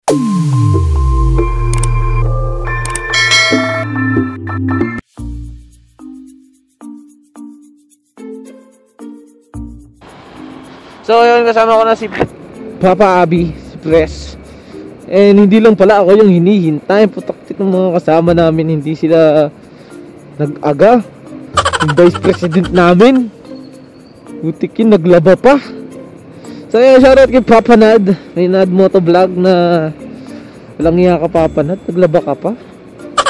So yun, kasama ko na si Papa Abby, si Pres. And hindi lang pala ako yung hinihintay. Putaktik ng mga kasama namin, hindi sila nag-aga. Yung Vice President namin, butik yun, naglaba pa. So yun, shoutout kay Papa Nad. May Nad Motovlog na walang iya ka, Papa Nad, naglaba ka pa.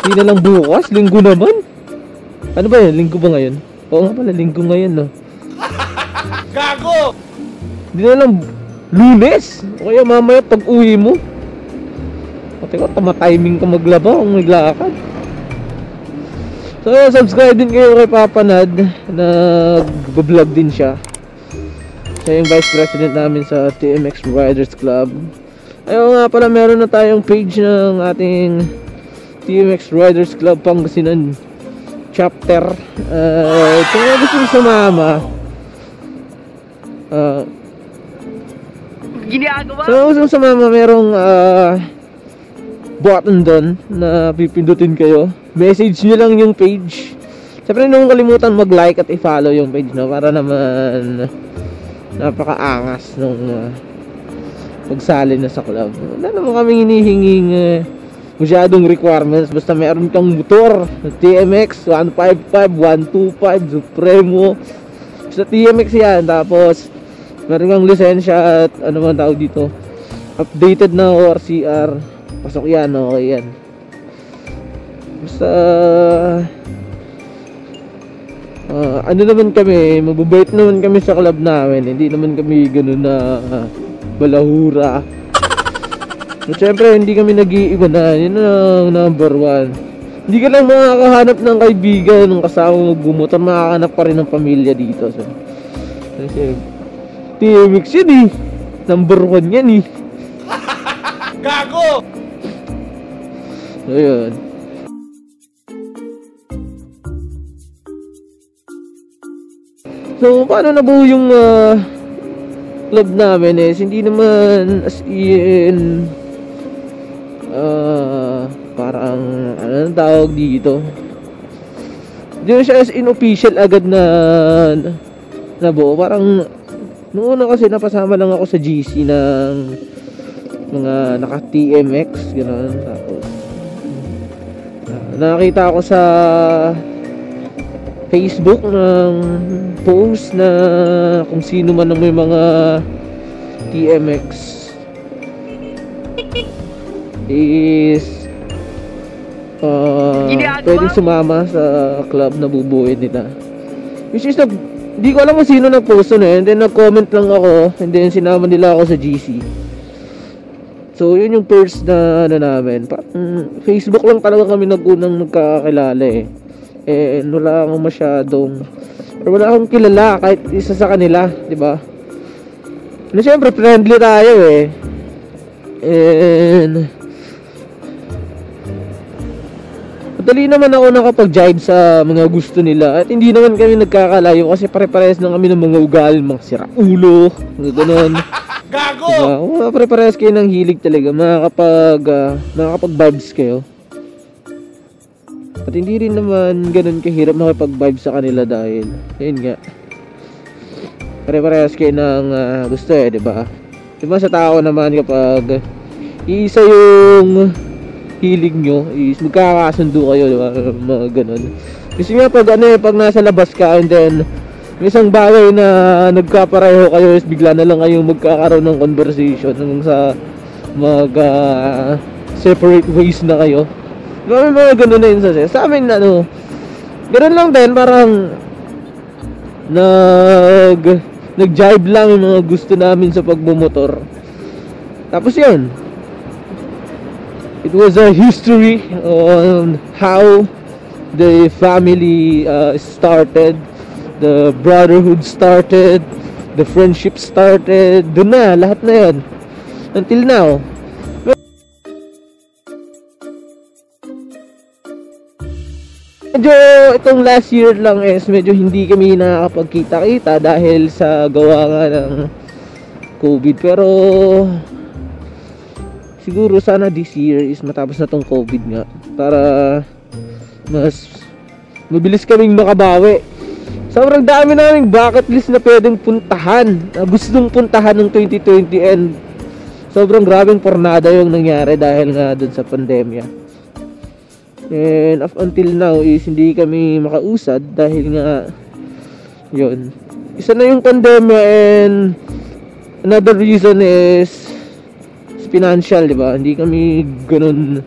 Hindi na lang bukas, linggo naman. Ano ba yun, linggo ba ngayon? Oo nga pala, linggo ngayon, no? Gago! Hindi na lang Lunes. O kaya mamaya pag uwi mo, pati ko tama-timing ka maglaba kung maglakad. So subscribe din kayo kay Papa Nad. Nag-vlog din siya. Siya yung Vice President namin sa TMX Riders Club. Ayun nga pala, meron na tayong page ng ating TMX Riders Club Pangasinan chapter. Kung gusto nyo sumama, so sa mama, merong button doon na pipindutin kayo. Message nyo lang yung page. Siyempre, nung kalimutan mag-like at i-follow yung page, no? Para naman napaka-angas nung pagsali na sa club. Wala naman kaming hinihinging masyadong requirements. Basta meron kang motor TMX 155, 125 Supremo. Sa TMX yan. Tapos meron kang lisensya at ano man tawag dito, updated na ORCR, pasok yan, okay yan. Basta ano naman kami, mababait naman kami sa club namin. Hindi naman kami ganun na balahura. At syempre hindi kami nag-iiba na. Yun ang number one. Hindi ka lang makakahanap ng kaibigan, ng kasama magbumotor, makakahanap pa rin ng pamilya dito. So, kasi TMX yun eh. Number one yan eh. Gago! So yun. So paano nabuo yung club namin eh. Hindi naman as in parang ano ang tawag dito. Hindi siya as in official agad na nabuo. Parang noon na kasi napasama lang ako sa GC ng mga naka-TMX, gano'n. Tapos nakita ako sa Facebook ng post na kung sino man ang may mga TMX is pwedeng sumama sa club na bubuuin nila. Which is hindi ko alam kung sino nag-post na, and then nag-comment lang ako, and then sinama nila ako sa GC. So yun yung first na ano namin. Facebook lang talaga kami nag-unang nagkakilala eh. And wala akong masyadong, or wala akong kilala kahit isa sa kanila, di ba? Na syempre friendly tayo eh. And madali naman ako nakapag-jive sa mga gusto nila. At hindi naman kami nagkakalayo kasi pare-parehas lang kami ng mga ugali, mga siraulo, mga ganun. Gago! Diba? Pare-parehas kayo ng hilig talaga. Makakapag-vibes kayo. At hindi rin naman ganun kahirap makipag-vibe sa kanila dahil yun nga, pare-parehas kayo ng gusto eh, diba? Diba sa tao naman kapag iisa yung hilig nyo is magkakasundo kayo, diba? Mga ganun. Kasi nga pag pag nasa labas ka and then may isang bagay na nagkapareho kayo is bigla na lang kayong magkakaroon ng conversation hanggang sa mag separate ways na kayo. Diba? May mga ganun na yun sa amin ganun lang din, parang nag-jive lang yung mga gusto namin sa pagbumotor. Tapos yun, it was a history on how the family started, the brotherhood started, the friendship started. Doon na, lahat na yun. Until now. Medyo itong last year lang is medyo hindi kami nakakapagkita-kita dahil sa gawa nga ng COVID. Pero siguro sana this year is matapos na tong COVID nga para mas mabilis kaming makabawi. Sobrang dami naming bucket list na pwedeng puntahan, na gustong puntahan ng 2020, and sobrang grabeng pornada yung nangyari dahil nga dun sa pandemya. And up until now is hindi kami makausad dahil nga yun, isa na yung pandemya, and another reason is financial, di ba? Hindi kami ganun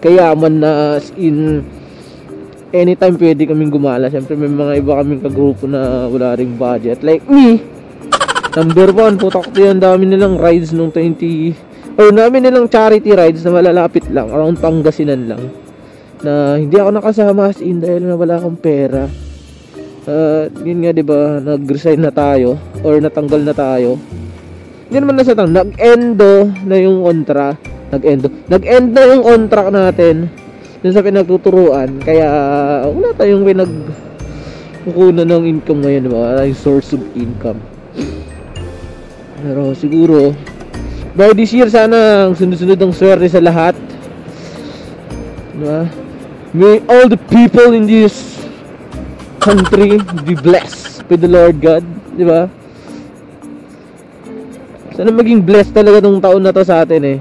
kayaman na as in anytime pwede kaming gumala. Siyempre may mga iba kaming kagrupo na wala ring budget. Like me, number 1, putak to yan, dami nilang rides nung 20, or dami nilang charity rides na malalapit lang, around Pangasinan lang, na hindi ako nakasama as in dahil na wala akong pera. Yun nga, diba, nag-resign na tayo or natanggal na tayo. Hindi naman nasatang, nag-endo na yung contract. Nag-end na yung contract natin dun sa pinagtuturuan. Kaya wala tayong pinagkukunan ng income ngayon, diba? Wala yung source of income. Pero siguro by this year sana sunod-sunod ang swerte sa lahat, diba? May all the people in this country be blessed by the Lord God, diba? Sana maging blessed talaga tong taon na to sa atin eh.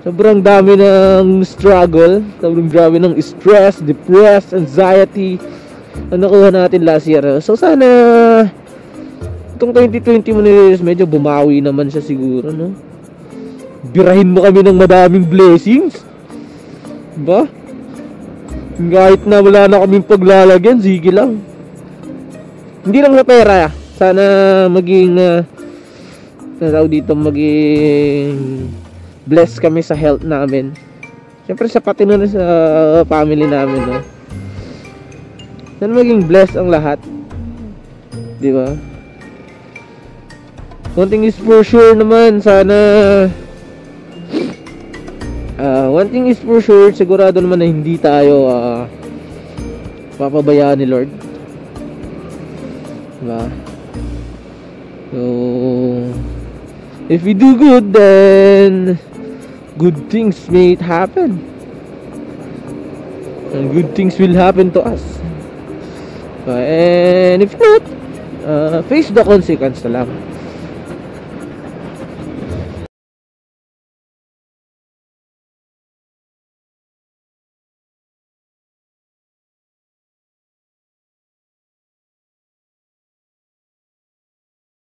Sobrang dami ng struggle, sobrang dami ng stress, depressed, anxiety na nakuha natin last year. So sana itong 2020 mo is medyo bumawi naman siya siguro, no? Birahin mo kami ng madaming blessings, ba? Kahit na wala na kaming paglalagyan, sige lang. Hindi lang sa pera, sana maging maging blessed kami sa health namin. Siyempre sa pati na sa family namin, no? Sana maging blessed ang lahat, di ba? One thing is for sure naman, sana one thing is for sure, sigurado naman na hindi tayo papabayaan ni Lord, diba? So if we do good, then good things may happen, and good things will happen to us. And if not, face the consequence na lang.